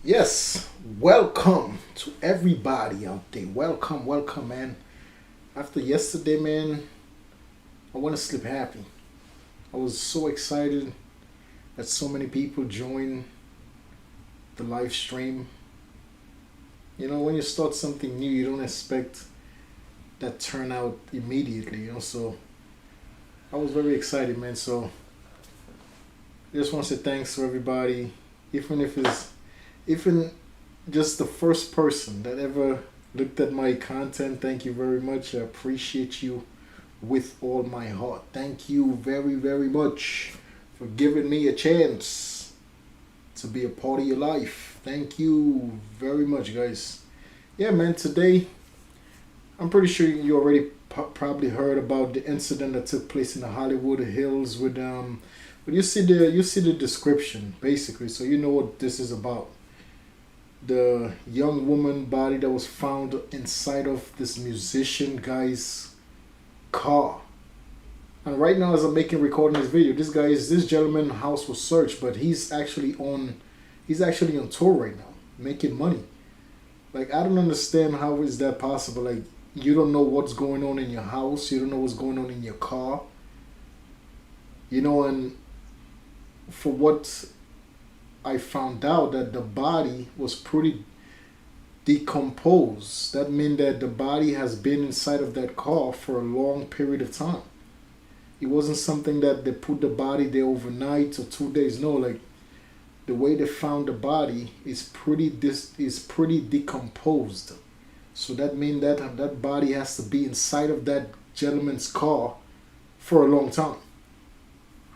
Yes, welcome to everybody out there. Welcome, welcome, man. After yesterday, man, I want to sleep happy. I was so excited that so many people joined the live stream. You know, when you start something new, you don't expect that turnout immediately, so I was very excited, man. So I just want to say thanks to everybody, even if it's even just the first person that ever looked at my content. Thank you very much. I appreciate you with all my heart. Thank you very, very much for giving me a chance to be a part of your life. Thank you very much, guys. Yeah, man, today I'm pretty sure you already probably heard about the incident that took place in the Hollywood Hills but you see the description basically, so you know what this is about. The young woman body that was found inside of this musician guy's car. And right now, as I'm making recording this video, this gentleman house was searched, but he's actually on tour right now, making money. Like, I don't understand how is that possible. Like, you don't know what's going on in your house, you don't know what's going on in your car, and for what I found out, that the body was pretty decomposed. That means that the body has been inside of that car for a long period of time. It wasn't something that they put the body there overnight or 2 days. No, like, the way they found the body is pretty decomposed. So that means that body has to be inside of that gentleman's car for a long time.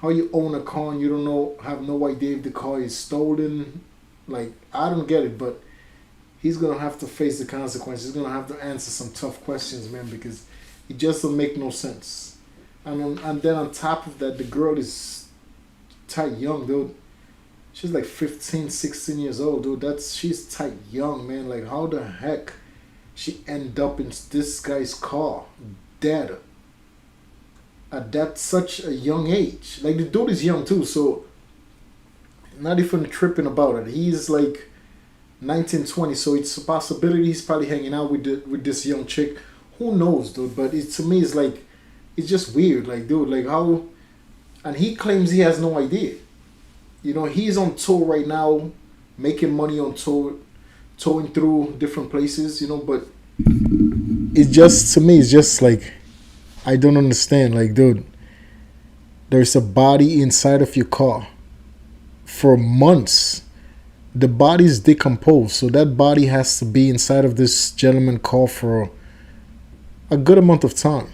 How you own a car and you don't know, have no idea if the car is stolen? Like, I don't get it, but he's gonna have to face the consequences. He's gonna have to answer some tough questions, man, because it just don't make no sense. And then on top of that, the girl is tight young, dude. She's like 15, 16 years old, dude. She's tight young, man. Like, how the heck she end up in this guy's car, dead, at that such a young age? Like, the dude is young too, so not even tripping about it. He's like 19, 20, so it's a possibility he's probably hanging out with this young chick. Who knows, dude? But to me, it's like, it's just weird. Like, dude, like, how? And he claims he has no idea. He's on tour right now, making money on tour, touring through different places. But it's just, to me, it's just like, I don't understand. Like, dude, there's a body inside of your car for months. The body's decomposed, so that body has to be inside of this gentleman's car for a good amount of time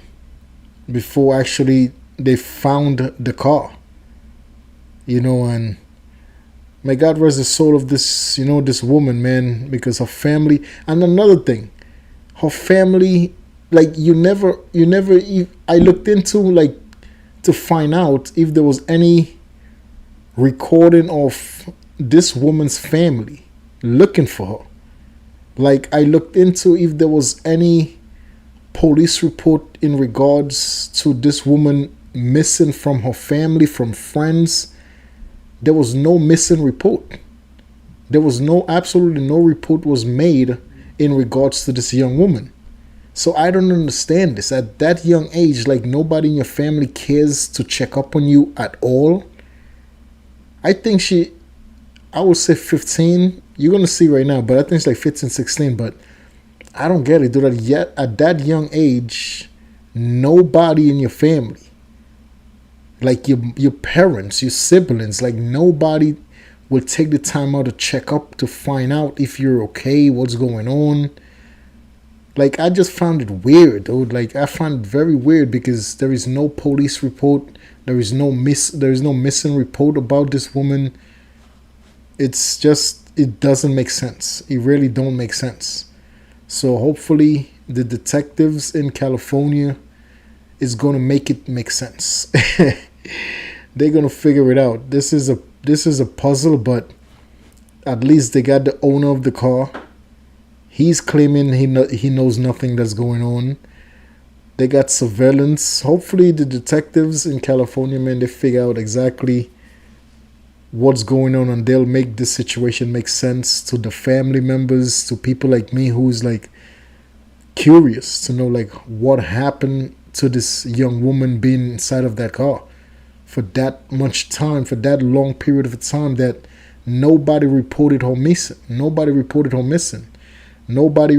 before actually they found the car. And may God rest the soul of this woman, man, because her family. And another thing, her family, like, I looked into, like, to find out if there was any recording of this woman's family looking for her. Like, I looked into if there was any police report in regards to this woman missing from her family, from friends. There was no missing report. There was absolutely no report was made in regards to this young woman. So I don't understand this. At that young age, like, nobody in your family cares to check up on you at all. I think I would say 15. You're going to see right now, but I think it's like 15, 16. But I don't get it, dude. Yet at that young age, nobody in your family, like your parents, your siblings, like, nobody will take the time out to check up to find out if you're okay, what's going on. Like, I just found it weird, dude. Like, I found it very weird because there is no police report. There is no missing report about this woman. It's just, it doesn't make sense. It really don't make sense. So hopefully the detectives in California is going to make it make sense. They're going to figure it out. This is a puzzle, but at least they got the owner of the car. He's claiming he knows nothing that's going on. They got surveillance. Hopefully the detectives in California, man, they figure out exactly what's going on, and they'll make this situation make sense to the family members, to people like me who's like curious to know like what happened to this young woman being inside of that car for that much time, for that long period of time, that nobody reported her missing. Nobody reported her missing. Nobody,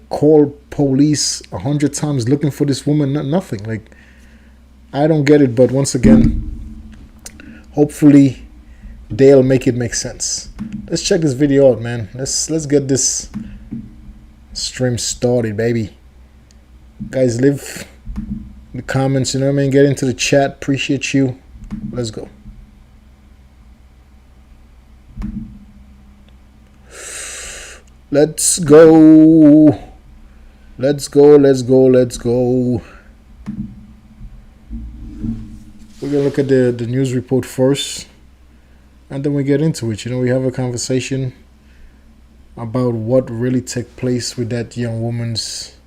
called police 100 times looking for this woman. Nothing. Like, I don't get it. But once again, hopefully they'll make it make sense. Let's check this video out, man. Let's get this stream started, baby. Guys, leave the comments, get into the chat. Appreciate you. Let's go. Let's go. Let's go. We're gonna look at the news report first, and then we get into it. We have a conversation about what really took place with that young woman's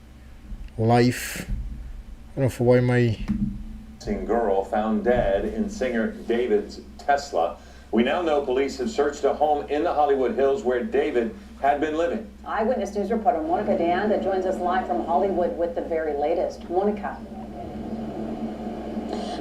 life. I don't know for why my girl found dead in singer David's Tesla. We now know police have searched a home in the Hollywood Hills where David had been living. Eyewitness News reporter Monica Deanda joins us live from Hollywood with the very latest. Monica.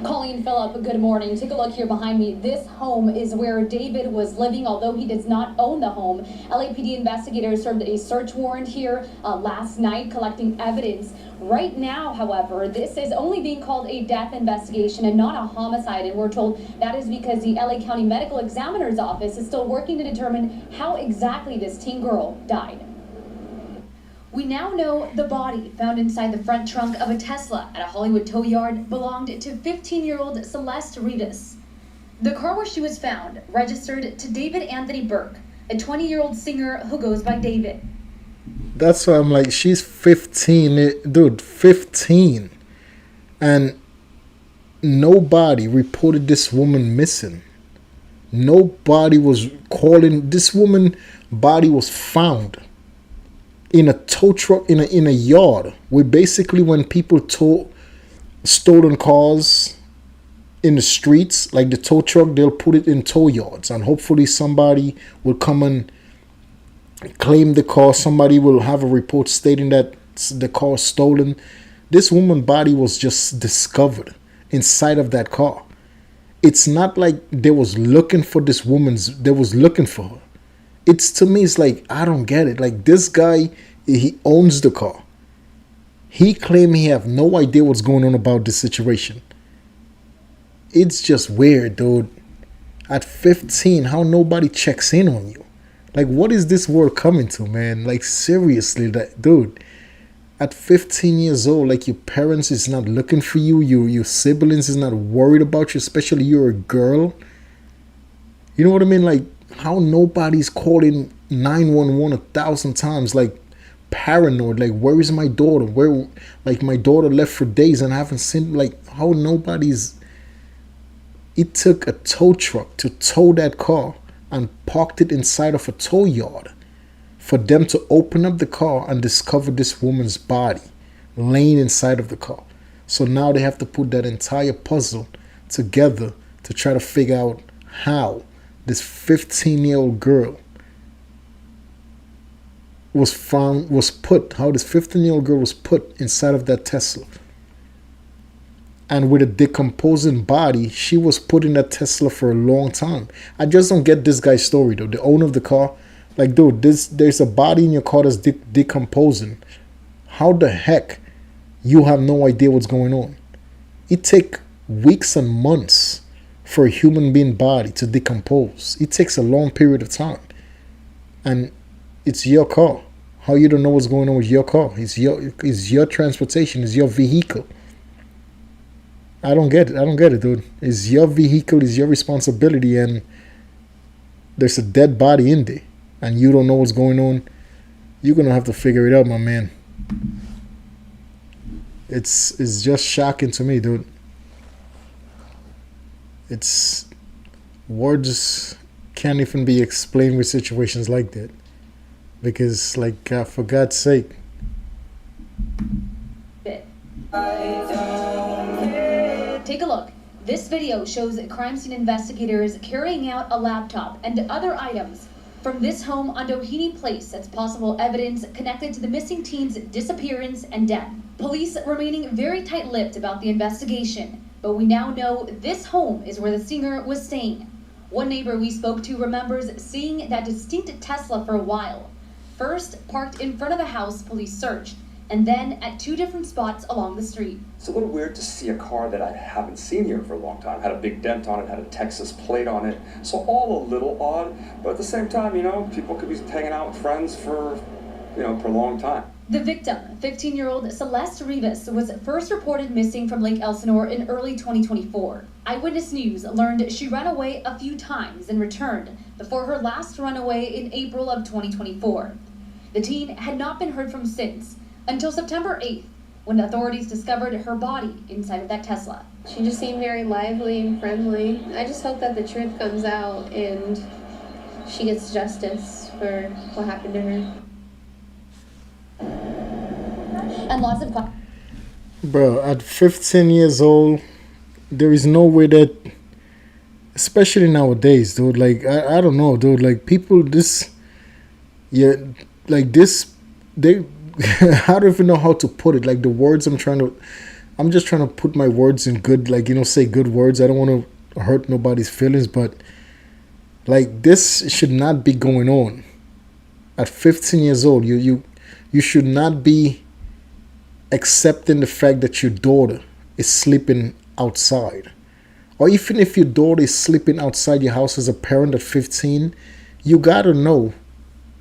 Colleen, Phillip, good morning. Take a look here behind me. This home is where David was living, although he does not own the home. LAPD investigators served a search warrant here last night, collecting evidence. Right now, however, this is only being called a death investigation and not a homicide, and we're told that is because the LA County Medical Examiner's Office is still working to determine how exactly this teen girl died. We now know the body found inside the front trunk of a Tesla at a Hollywood tow yard belonged to 15-year-old Celeste Rivas. The car where she was found registered to David Anthony Burke, a 20-year-old singer who goes by David. That's why I'm like, she's 15, dude, 15. And nobody reported this woman missing. Nobody was calling. This woman body was found in a tow truck in a yard, where basically when people tow stolen cars in the streets, like the tow truck, they'll put it in tow yards, and hopefully somebody will come and claim the car. Somebody will have a report stating that the car is stolen. This woman's body was just discovered inside of that car. It's not like they was looking for this woman's, they was looking for her. To me, it's like, I don't get it. Like, this guy, he owns the car. He claimed he have no idea what's going on about this situation. It's just weird, dude. At 15, how nobody checks in on you? Like, what is this world coming to, man? Like, seriously, dude. At 15 years old, like, your parents is not looking for you. Your siblings is not worried about you, especially you're a girl. You know what I mean? Like, how nobody's calling 911 1,000 times, like, paranoid, like, where is my daughter? Where, like, my daughter left for days and I haven't seen, like, how nobody's. It took a tow truck to tow that car and parked it inside of a tow yard for them to open up the car and discover this woman's body laying inside of the car. So now they have to put that entire puzzle together to try to figure out how this 15-year-old girl was put inside of that Tesla. And with a decomposing body, she was put in that Tesla for a long time. I just don't get this guy's story, though. The owner of the car, like, dude, there's a body in your car that's decomposing. How the heck you have no idea what's going on? It takes weeks and months for a human being body to decompose. It takes a long period of time. And it's your car. How you don't know what's going on with your car? It's your transportation. It's your vehicle. I don't get it, dude. It's your vehicle. It's your responsibility. And there's a dead body in there. And you don't know what's going on. You're going to have to figure it out, my man. It's just shocking to me, dude. Words can't even be explained with situations like that. Because, like, for God's sake. Take a look. This video shows crime scene investigators carrying out a laptop and other items from this home on Doheny Place as possible evidence connected to the missing teen's disappearance and death. Police remaining very tight-lipped about the investigation, but we now know this home is where the singer was staying. One neighbor we spoke to remembers seeing that distinct Tesla for a while. First, parked in front of the house police searched, and then at two different spots along the street. It's a little weird to see a car that I haven't seen here for a long time. Had a big dent on it, had a Texas plate on it. So all a little odd, but at the same time, people could be hanging out with friends for a long time. The victim, 15-year-old Celeste Rivas, was first reported missing from Lake Elsinore in early 2024. Eyewitness News learned she ran away a few times and returned before her last runaway in April of 2024. The teen had not been heard from since, until September 8th, when authorities discovered her body inside of that Tesla. She just seemed very lively and friendly. I just hope that the truth comes out and she gets justice for what happened to her. And lots of Bro, at 15 years old, there is no way that, especially nowadays, dude, like, I don't know, dude, like, people, this, yeah, like, this, they, I don't even know how to put it, like, the words I'm just trying to put my words in good, like, say good words. I don't want to hurt nobody's feelings, but, like, this should not be going on. At 15 years old, you should not be accepting the fact that your daughter is sleeping outside. Or even if your daughter is sleeping outside your house as a parent at 15, you gotta know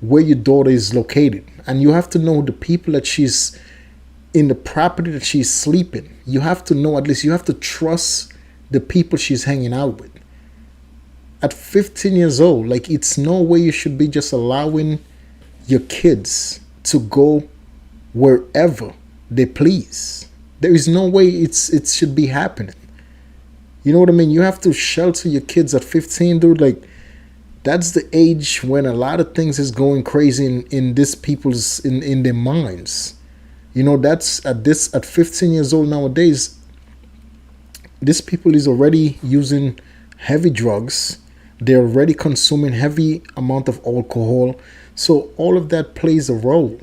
where your daughter is located. And you have to know the people that she's in, the property that she's sleeping. You have to know, at least you have to trust the people she's hanging out with. At 15 years old, like, it's no way you should be just allowing your kids to go wherever they please. There is no way it should be happening. You know what I mean? You have to shelter your kids at 15, dude. Like, that's the age when a lot of things is going crazy in these people's in their minds. That's at 15 years old nowadays. These people is already using heavy drugs. They're already consuming heavy amount of alcohol. So all of that plays a role.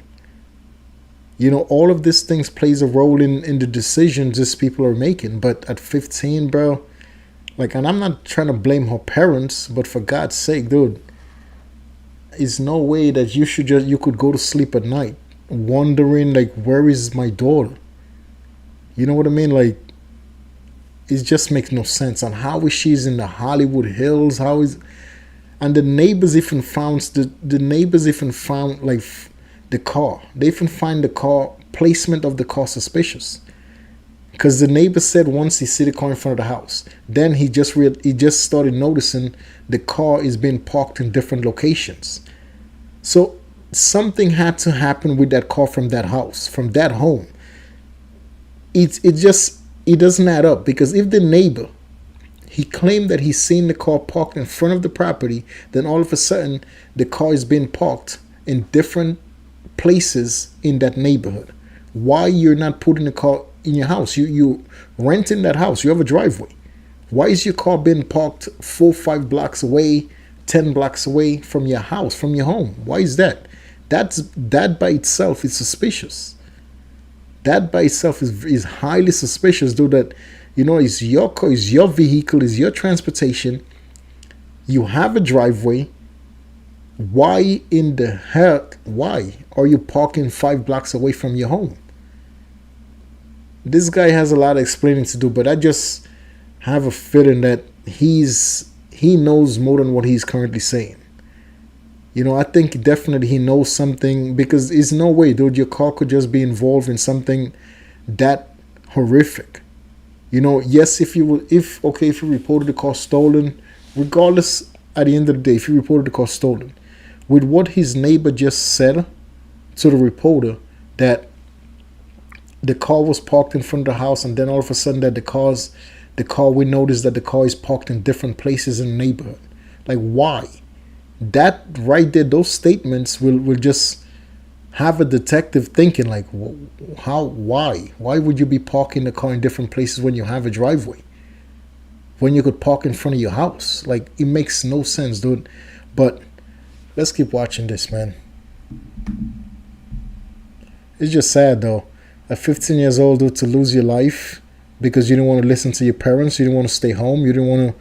All of these things plays a role in the decisions these people are making. But at 15, bro, like, and I'm not trying to blame her parents, but for God's sake, dude, it's no way that you could go to sleep at night wondering, like, where is my daughter? You know what I mean? Like, it just makes no sense. And how is she's in the Hollywood Hills? And the neighbors even found like the car. They even find the car placement of the car suspicious, because the neighbor said once he see the car in front of the house, then he just started noticing the car is being parked in different locations. So something had to happen with that car from that house, from that home. It doesn't add up, because if the neighbor, he claimed that he's seen the car parked in front of the property, then all of a sudden the car is being parked in different places in that neighborhood. Why you're not putting the car in your house? You renting that house, you have a driveway. Why is your car being parked 4-5 blocks away, 10 blocks away from your house, from your home? Why is that? That by itself is suspicious. That by itself is highly suspicious, though, that it's your car, it's your vehicle, it's your transportation. You have a driveway. Why in the heck, why are you parking 5 blocks away from your home? This guy has a lot of explaining to do, but I just have a feeling that he knows more than what he's currently saying. I think definitely he knows something, because there's no way, dude, your car could just be involved in something that horrific. Yes, if you reported the car stolen, regardless, at the end of the day, if you reported the car stolen, with what his neighbor just said to the reporter, that the car was parked in front of the house, and then all of a sudden that we noticed that the car is parked in different places in the neighborhood. Like, why? That right there, those statements will just have a detective thinking, like, why would you be parking the car in different places when you have a driveway? when you could park in front of your house. Like, it makes no sense, dude. But let's keep watching this, man. It's just sad, though. At 15 years old, dude, to lose your life because you didn't want to listen to your parents, you didn't want to stay home, you didn't want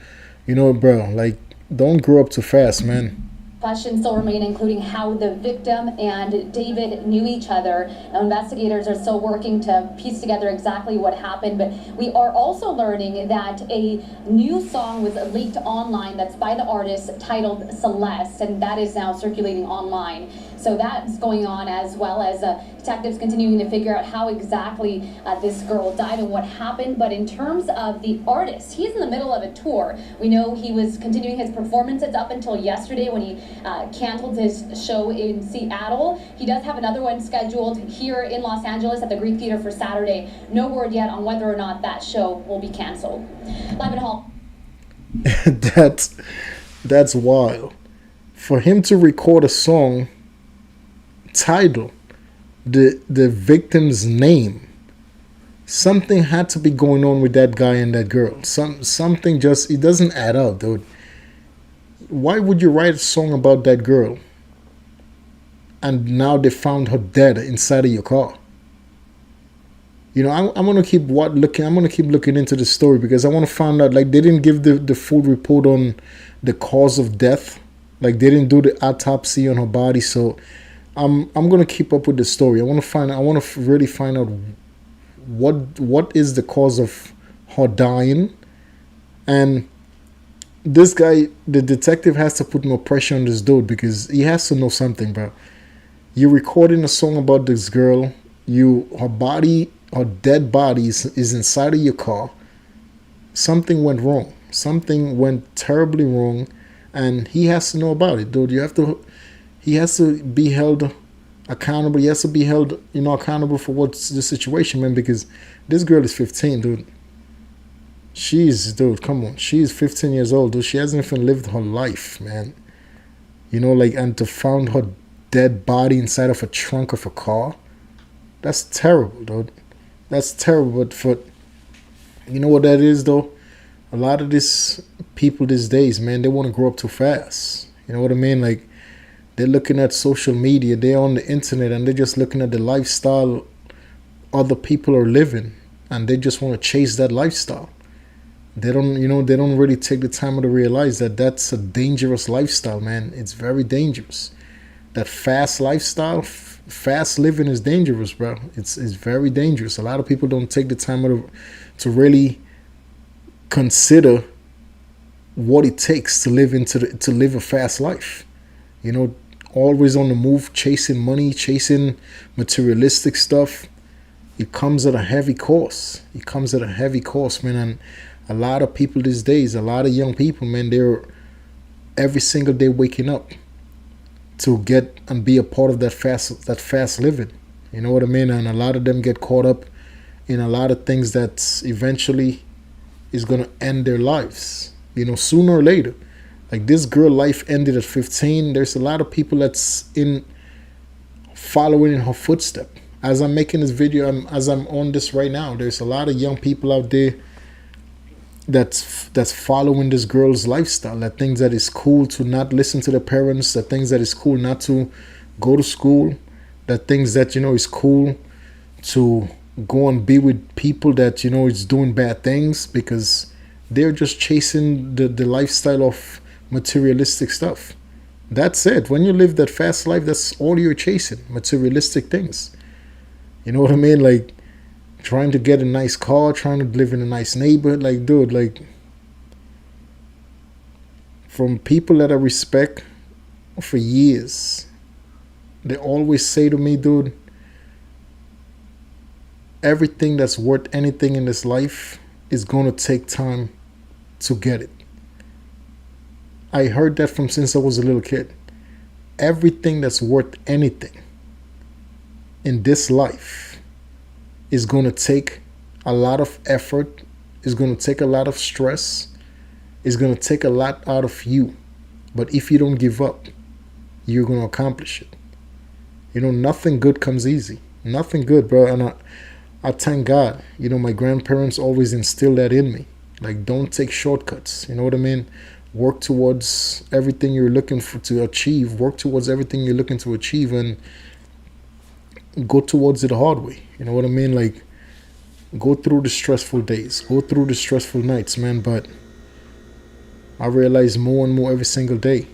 to, bro, like, don't grow up too fast, man. Questions still remain, including how the victim and David knew each other. Now, investigators are still working to piece together exactly what happened, but we are also learning that a new song was leaked online that's by the artist titled Celeste, and that is now circulating online. So that's going on, as well as detectives continuing to figure out how exactly this girl died and what happened. But in terms of the artist, he's in the middle of a tour. We know he was continuing his performances up until yesterday when he canceled his show in Seattle. He does have another one scheduled here in Los Angeles at the Greek Theater for Saturday. No word yet on whether or not that show will be canceled. Live at home. That's wild. For him to record a song title, the victim's name, something had to be going on with that guy and that girl. Something just, it doesn't add up, dude. Why would you write a song about that girl and now they found her dead inside of your car? I'm gonna keep looking into the story because I want to find out. Like, they didn't give the full report on the cause of death. Like, they didn't do the autopsy on her body, so I'm gonna keep up with the story. I want to really find out what is the cause of her dying. And this guy, the detective, has to put more pressure on this dude because he has to know something, bro. You're recording a song about this girl. Her dead body is inside of your car. Something went wrong. Something went terribly wrong, and he has to know about it, dude. He has to be held accountable. He has to be held, accountable for what's the situation, man. Because this girl is 15, dude. Dude, come on. She's 15 years old, dude. She hasn't even lived her life, man. And to find her dead body inside of a trunk of a car, that's terrible, dude. That's terrible. But you know what that is, though? A lot of these people these days, man, they want to grow up too fast. You know what I mean? Like, they're looking at social media, they're on the internet, and they're just looking at the lifestyle other people are living, and they just want to chase that lifestyle. They don't really take the time to realize that that's a dangerous lifestyle, man. It's very dangerous. That fast lifestyle, fast living is dangerous, bro. It's very dangerous. A lot of people don't take the time to really consider what it takes to live a fast life. Always on the move, chasing money, chasing materialistic stuff. It comes at a heavy cost. Man. And a lot of people these days, a lot of young people, man, they're every single day waking up to get and be a part of that fast living. You know what I mean? And a lot of them get caught up in a lot of things that eventually is going to end their lives, sooner or later. Like, this girl life ended at 15. There's a lot of people that's following in her footstep. As I'm making this video, as I'm on this right now, there's a lot of young people out there that's following this girl's lifestyle. That thinks that it's cool to not listen to their parents. That thinks that it's cool not to go to school. That thinks that, it's cool to go and be with people that, is doing bad things because they're just chasing the lifestyle of materialistic stuff. That's it. When you live that fast life, that's all you're chasing, materialistic things. You know what I mean? Like, trying to get a nice car, trying to live in a nice neighborhood. Like, dude, like, from people that I respect for years, they always say to me, dude, everything that's worth anything in this life is going to take time to get it. I heard that from since I was a little kid. Everything that's worth anything in this life is going to take a lot of effort, is going to take a lot of stress, is going to take a lot out of you. But if you don't give up, you're going to accomplish it. Nothing good comes easy. Nothing good, bro. And I thank God, my grandparents always instilled that in me. Like, don't take shortcuts. You know what I mean? Work towards everything you're looking for to achieve. Work towards everything you're looking to achieve, and go towards it the hard way. You know what I mean? Like, go through the stressful days, go through the stressful nights, man. But I realize more and more every single day,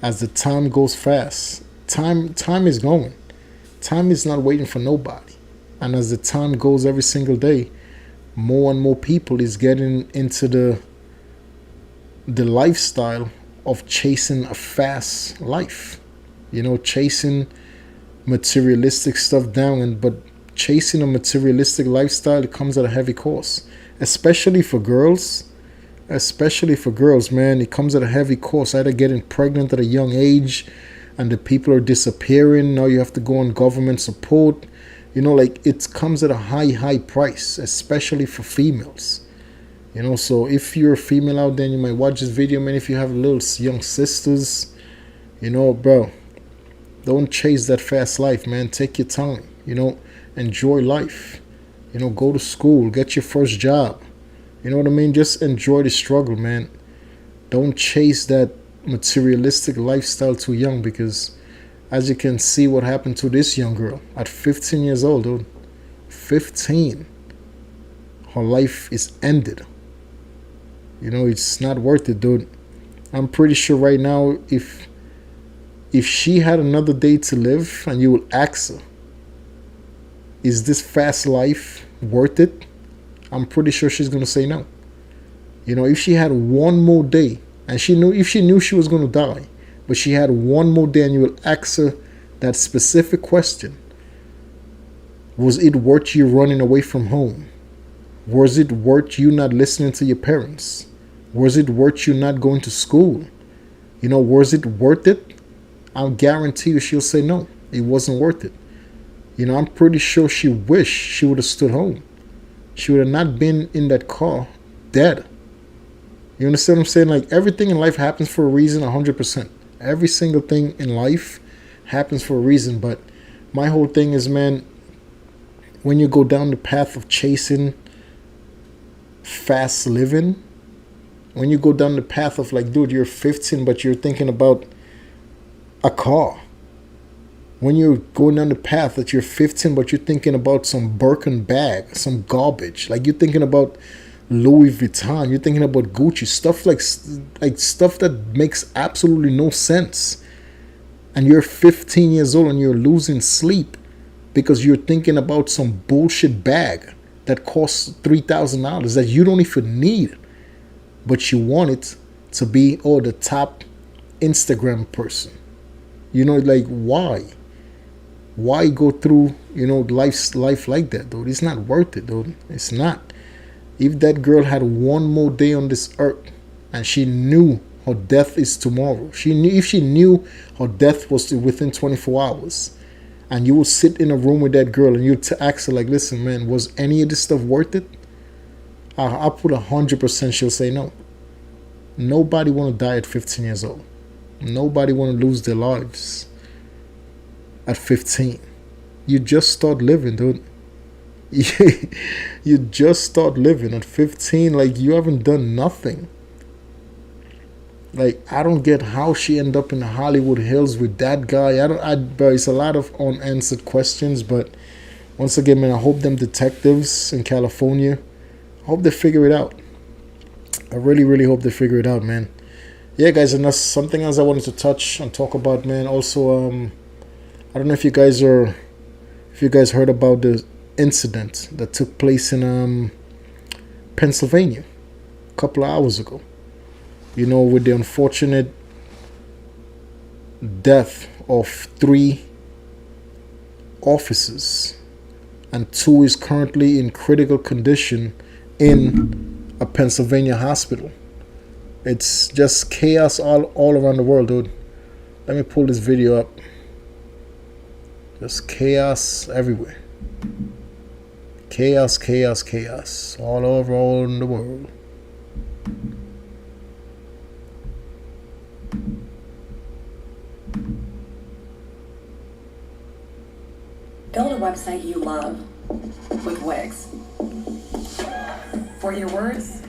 as the time goes fast, time is going. Time is not waiting for nobody. And as the time goes every single day, more and more people is getting into the lifestyle of chasing a fast life. You know, chasing materialistic stuff down, and but chasing a materialistic lifestyle, it comes at a heavy cost, especially for girls. Especially for girls, man, it comes at a heavy cost. Either getting pregnant at a young age, and the people are disappearing. Now you have to go on government support. You know, like, it comes at a high price, especially for females. You know, so if you're a female out there and you might watch this video, man, if you have little young sisters, you know, bro, don't chase that fast life, man. Take your time, you know, enjoy life. You know, go to school, get your first job. You know what I mean? Just enjoy the struggle, man. Don't chase that materialistic lifestyle too young, because as you can see what happened to this young girl at 15 years old, dude. 15. Her life is ended. You know, it's not worth it, dude. I'm pretty sure right now, if she had another day to live and you will ask her, is this fast life worth it? I'm pretty sure she's going to say no. You know, if she had one more day, and if she knew she was going to die, but she had one more day, and you will ask her that specific question, was it worth you running away from home? Was it worth you not listening to your parents? Was it worth you not going to school? You know, was it worth it? I'll guarantee you she'll say no, it wasn't worth it. You know, I'm pretty sure she wished she would have stood home. She would have not been in that car dead. You understand what I'm saying? Like, everything in life happens for a reason, 100%. Every single thing in life happens for a reason. But my whole thing is, man, when you go down the path of chasing fast living, when you go down the path of, like, dude, you're 15, but you're thinking about a car. When you're going down the path that you're 15, but you're thinking about some Birkin bag, some garbage. Like, you're thinking about Louis Vuitton, you're thinking about Gucci, stuff like stuff that makes absolutely no sense. And you're 15 years old and you're losing sleep because you're thinking about some bullshit bag that costs $3,000 that you don't even need. But you want it to be, the top Instagram person. You know, like, why? Why go through, you know, life like that, dude? It's not worth it, dude. It's not. If that girl had one more day on this earth and she knew her death is tomorrow, if she knew her death was within 24 hours, and you would sit in a room with that girl and you'd ask her, like, listen, man, was any of this stuff worth it? I'll put 100% she'll say no. Nobody want to die at 15 years old. Nobody want to lose their lives at 15. You just start living, dude. You just start living at 15. Like, you haven't done nothing. Like, I don't get how she ended up in the Hollywood Hills with that guy. But it's a lot of unanswered questions. But once again, man, I hope them detectives in California, I hope they figure it out. I really, really hope they figure it out, man. Yeah, guys, and that's something else I wanted to touch and talk about, man. Also, I don't know if you guys heard about the incident that took place in Pennsylvania a couple of hours ago. You know, with the unfortunate death of 3 officers, and 2 is currently in critical condition in a Pennsylvania hospital. It's just chaos all around the world, dude. Let me pull this video up. Just chaos everywhere. Chaos all over all in the world. Build a website you love with Wix. For your words,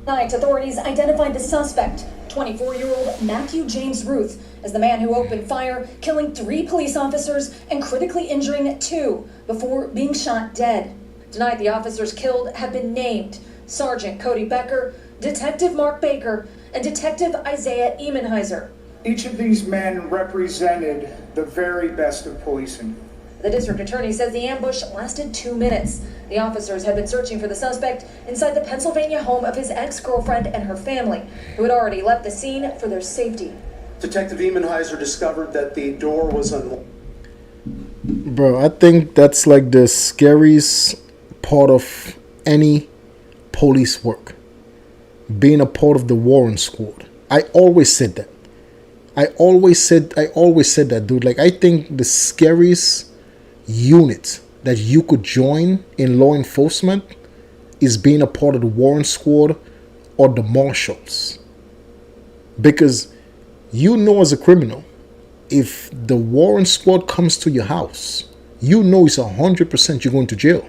Tonight, authorities identified the suspect, 24-year-old Matthew James Ruth, as the man who opened fire, killing 3 police officers and critically injuring 2 before being shot dead. Tonight, the officers killed have been named: Sergeant Cody Becker, Detective Mark Baker, and Detective Isaiah Emenheiser. Each of these men represented the very best of policing. The district attorney says the ambush lasted 2 minutes. The officers had been searching for the suspect inside the Pennsylvania home of his ex-girlfriend and her family, who had already left the scene for their safety. Detective Emenheiser discovered that the door was unlocked. Bro, I think that's like the scariest part of any police work. Being a part of the Warren Squad. I always said that. I always said that, dude. Like, I think the scariest unit that you could join in law enforcement is being a part of the Warren Squad or the Marshals. Because you know, as a criminal, if the Warren Squad comes to your house, you know it's 100% you're going to jail.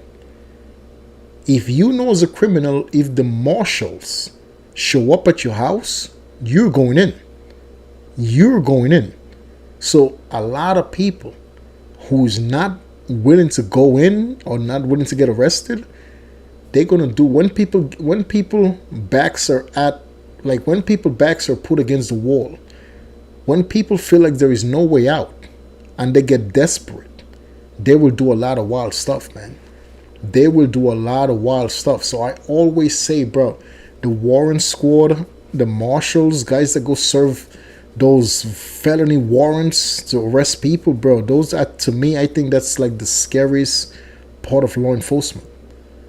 If you know, as a criminal, if the Marshals show up at your house, you're going in. You're going in. So a lot of people who's not willing to go in or not willing to get arrested, they're gonna do when people backs are put against the wall, when people feel like there is no way out and they get desperate, they will do a lot of wild stuff, man. They will do a lot of wild stuff. So I always say, bro, the Warren Squad, the Marshals, guys that go serve those felony warrants to arrest people, bro, those are, to me, I think that's like the scariest part of law enforcement.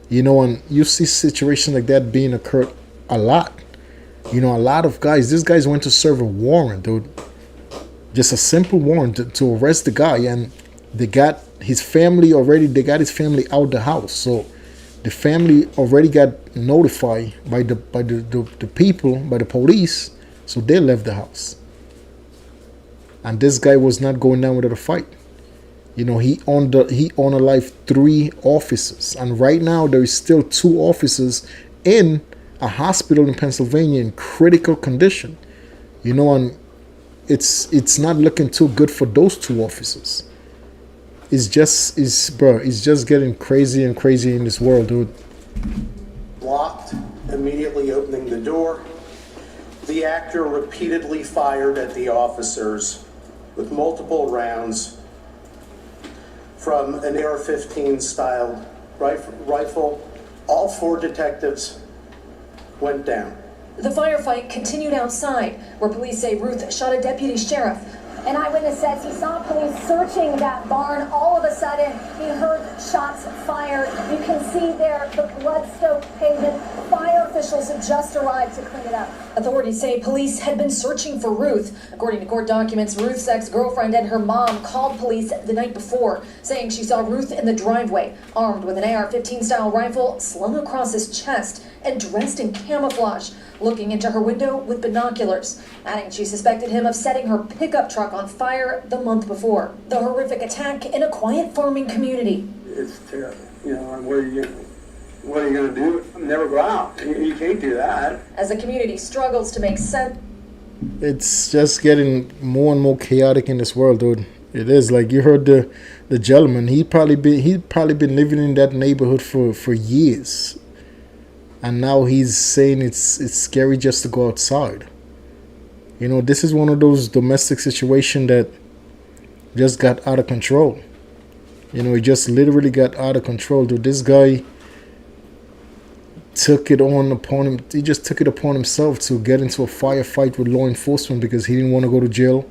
You know, and you see situations like that being occurred a lot. You know, a lot of guys, these guys went to serve a warrant, dude. Just a simple warrant to arrest the guy, and they got his family out the house. So the family already got notified by the people, by the police, so they left the house. And this guy was not going down without a fight. You know, he owned a life 3 officers, and right now there is still 2 officers in a hospital in Pennsylvania in critical condition. You know, and it's not looking too good for those 2 officers. It's just getting crazy and crazy in this world, dude. Locked, immediately opening the door. The actor repeatedly fired at the officers with multiple rounds from an AR-15 style rifle. All 4 detectives went down. The firefight continued outside, where police say Ruth shot a deputy sheriff. An eyewitness says he saw police searching that barn. All of a sudden, he heard shots fired. You can see there the blood-soaked pavement. Fire officials have just arrived to clean it up. Authorities say police had been searching for Ruth. According to court documents, Ruth's ex-girlfriend and her mom called police the night before, saying she saw Ruth in the driveway, armed with an AR-15 style rifle slung across his chest and dressed in camouflage, looking into her window with binoculars, adding she suspected him of setting her pickup truck on fire the month before. The horrific attack in a quiet farming community. It's terrible. You know, and what are you going to do? Never go out. You can't do that. As the community struggles to make sense. It's just getting more and more chaotic in this world, dude. It is. Like, you heard the gentleman. He'd probably been living in that neighborhood for years. And now he's saying it's scary just to go outside. You know, this is one of those domestic situations that just got out of control. You know, it just literally got out of control, dude. This guy took it upon him. He just took it upon himself to get into a firefight with law enforcement because he didn't want to go to jail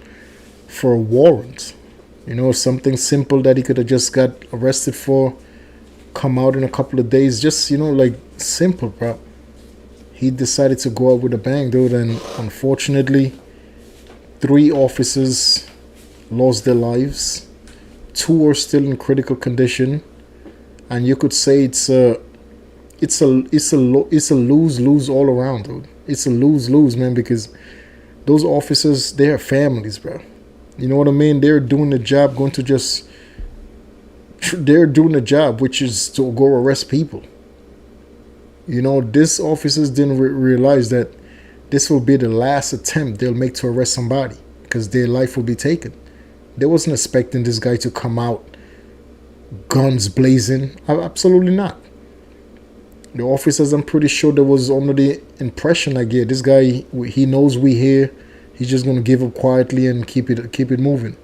for a warrant. You know, something simple that he could have just got arrested for, come out in a couple of days. Just, you know, like, simple, bro. He decided to go out with a bang, dude, and unfortunately 3 officers lost their lives. 2 are still in critical condition, and you could say it's a lose-lose all around, dude. It's a lose-lose, man, because those officers, they have families, bro. You know what I mean? They're doing the job, they're doing the job, which is to go arrest people. These officers didn't realize that this will be the last attempt they'll make to arrest somebody because their life will be taken. They wasn't expecting this guy to come out guns blazing. Absolutely not. The officers, I'm pretty sure there was under the impression like, yeah, this guy, he knows we here. He's just gonna give up quietly and keep it moving.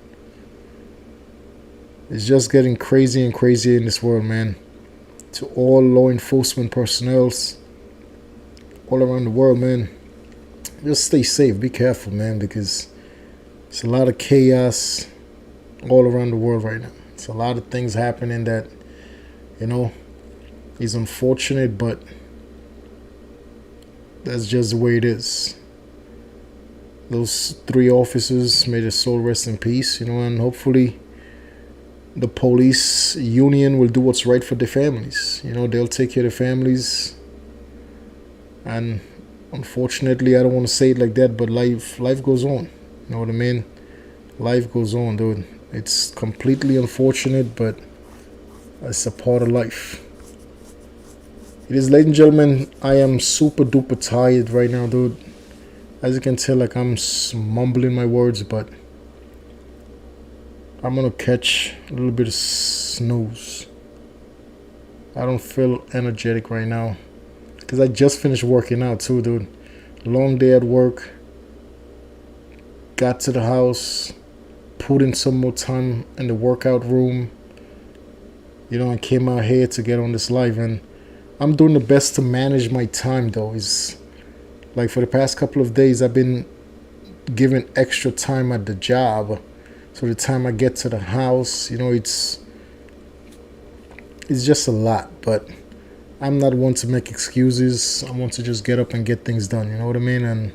It's just getting crazy and crazier in this world, man. To all law enforcement personnels all around the world, man, just stay safe. Be careful, man, because it's a lot of chaos all around the world right now. It's a lot of things happening that, is unfortunate, but that's just the way it is. Those 3 officers, may their soul rest in peace, and hopefully the police union will do what's right for their families. They'll take care of their families. And unfortunately, I don't want to say it like that, but life goes on. You know what I mean? Life goes on, dude. It's completely unfortunate, but it's a part of life. It is, ladies and gentlemen, I am super duper tired right now, dude. As you can tell, like, I'm mumbling my words, but I'm gonna catch a little bit of snooze. I don't feel energetic right now because I just finished working out too, dude. Long day at work. Got to the house, put in some more time in the workout room, and came out here to get on this live. And I'm doing the best to manage my time, though. It's like for the past couple of days, I've been giving extra time at the job. So the time I get to the house, it's just a lot. But I'm not one to make excuses. I want to just get up and get things done. You know what I mean? And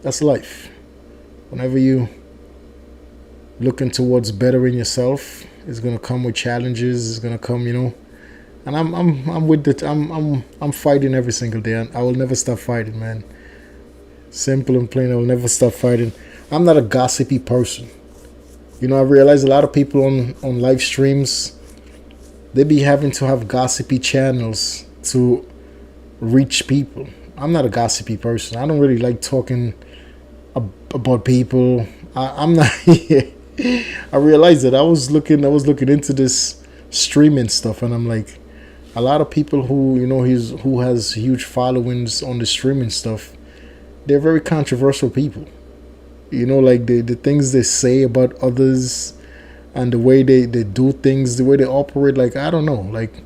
that's life. Whenever you looking towards bettering yourself, it's gonna come with challenges. It's gonna come, And I'm with it. I'm fighting every single day. I will never stop fighting, man. Simple and plain. I will never stop fighting. I'm not a gossipy person. I realize a lot of people on live streams, they be having to have gossipy channels to reach people. I'm not a gossipy person. I don't really like talking about people. I'm not. I realized that I was looking into this streaming stuff, and I'm like, a lot of people who who has huge followings on the streaming stuff, they're very controversial people. Like the things they say about others and the way they do things, the way they operate, like, I don't know. Like,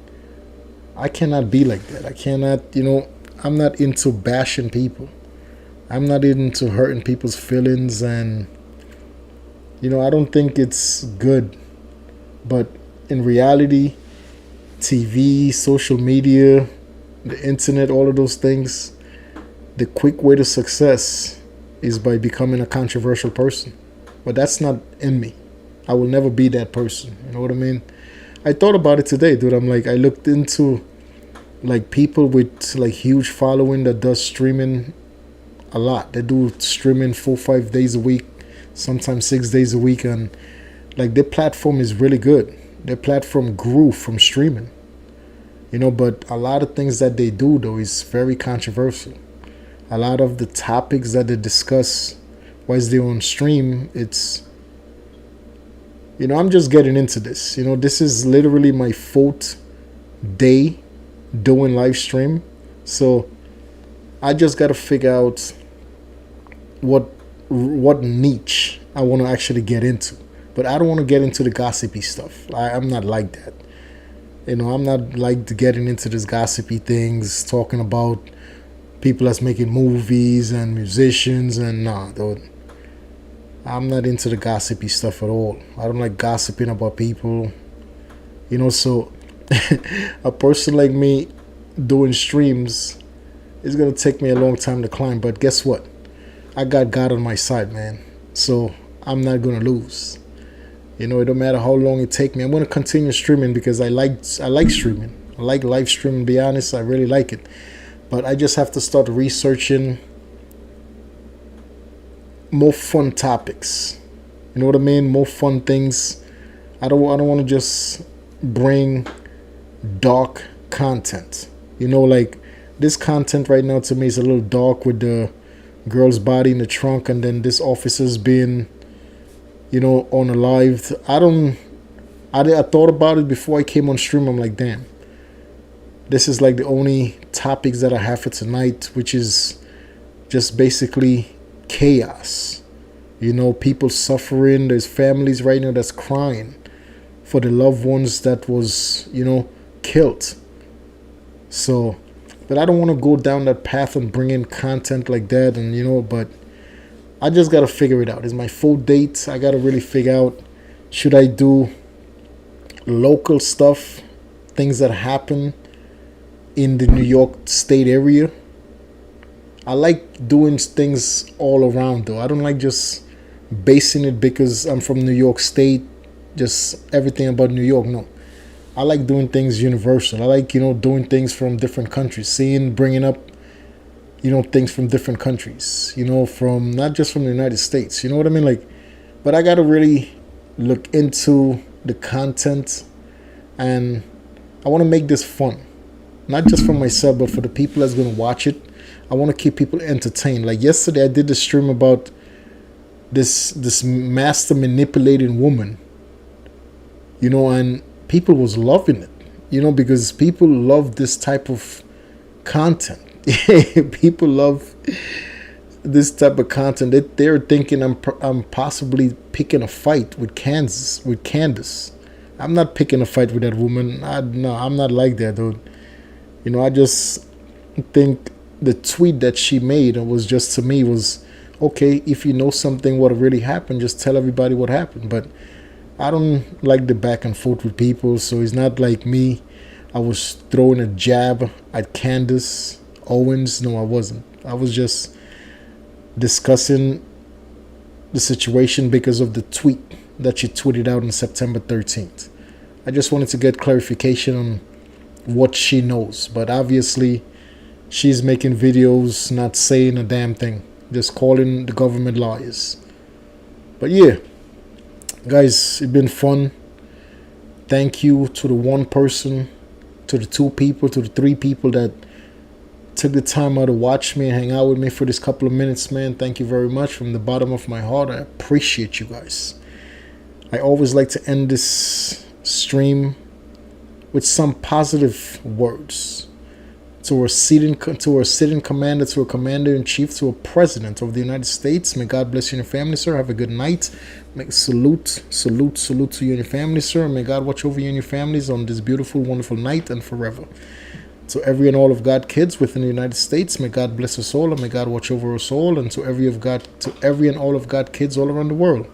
I cannot be like that. I cannot, I'm not into bashing people. I'm not into hurting people's feelings, and I don't think it's good. But in reality, TV, social media, the internet, all of those things, the quick way to success is by becoming a controversial person. But that's not in me. I will never be that person. You know what I mean? I thought about it today, dude. I'm like, I looked into like people with like huge following that does streaming a lot. They do streaming 4-5 days a week, sometimes 6 days a week, and like their platform is really good. Their platform grew from streaming. But a lot of things that they do, though, is very controversial. A lot of the topics that they discuss whilst they're on stream, it's, I'm just getting into this. This is literally my 4th day doing live stream. So I just got to figure out what niche I want to actually get into. But I don't want to get into the gossipy stuff. I'm not like that. I'm not like getting into this gossipy things, talking about people that's making movies and musicians, and nah, dude. I'm not into the gossipy stuff at all. I don't like gossiping about people. So a person like me doing streams is going to take me a long time to climb. But guess what? I got God on my side, man. So I'm not going to lose. It don't matter how long it takes me. I'm going to continue streaming because I like streaming. I like live streaming, to be honest. I really like it. But I just have to start researching more fun topics. You know what I mean? More fun things. I don't want to just bring dark content. You know, like this content right now to me is a little dark with the girl's body in the trunk and then this officer's being, unalived. I thought about it before I came on stream. I'm like, damn, this is like the only topics that I have for tonight, which is just basically chaos. People suffering. There's families right now that's crying for the loved ones that was, killed. So, but I don't want to go down that path and bring in content like that. And, but I just got to figure it out. It's my full date. I got to really figure out, should I do local stuff, things that happen in the New York State area? I like doing things all around though. I don't like just basing it because I'm from New York State, just everything about New York. No, I like doing things universal. I like, doing things from different countries, bringing up, things from different countries, from not just from the United States, you know what I mean? Like, but I got to really look into the content, and I want to make this fun, not just for myself, but for the people that's going to watch it. I want to keep people entertained. Like yesterday, I did the stream about this master manipulating woman, and people was loving it, because people love this type of content. People love this type of content. They're thinking I'm possibly picking a fight with Candace. I'm not picking a fight with that woman. No, I'm not like that, dude. I just think the tweet that she made was just, to me, was okay. If you know something what really happened, just tell everybody what happened. But I don't like the back and forth with people, so it's not like me. I was throwing a jab at Candace Owens. No, I wasn't. I was just discussing the situation because of the tweet that she tweeted out on September 13th. I just wanted to get clarification on what she knows, but obviously she's making videos not saying a damn thing, just calling the government liars. But yeah, guys, it's been fun. Thank you to the one person, to the two people, to the three people that took the time out to watch me and hang out with me for this couple of minutes, man. Thank you very much from the bottom of my heart. I appreciate you guys. I always like to end this stream with some positive words to our sitting commander, to a commander-in-chief, to a president of the United States. May God bless you and your family, sir. Have a good night. Salute to you and your family, sir. May God watch over you and your families on this beautiful, wonderful night and forever. To every and all of God kids within the United States, may God bless us all and may God watch over us all. And to every and all of God kids all around the world,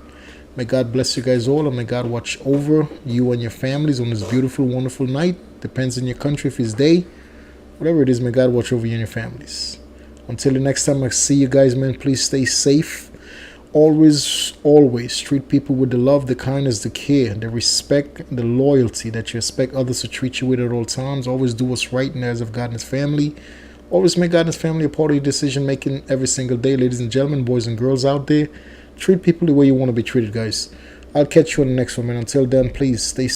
may God bless you guys all and may God watch over you and your families on this beautiful, wonderful night. Depends on your country if it's day. Whatever it is, may God watch over you and your families. Until the next time I see you guys, man, please stay safe. Always treat people with the love, the kindness, the care, the respect, the loyalty that you expect others to treat you with at all times. Always do what's right in the eyes of God and His family. Always make God and His family a part of your decision making every single day. Ladies and gentlemen, boys and girls out there, treat people the way you want to be treated, guys. I'll catch you on the next one, man. Until then, please stay safe.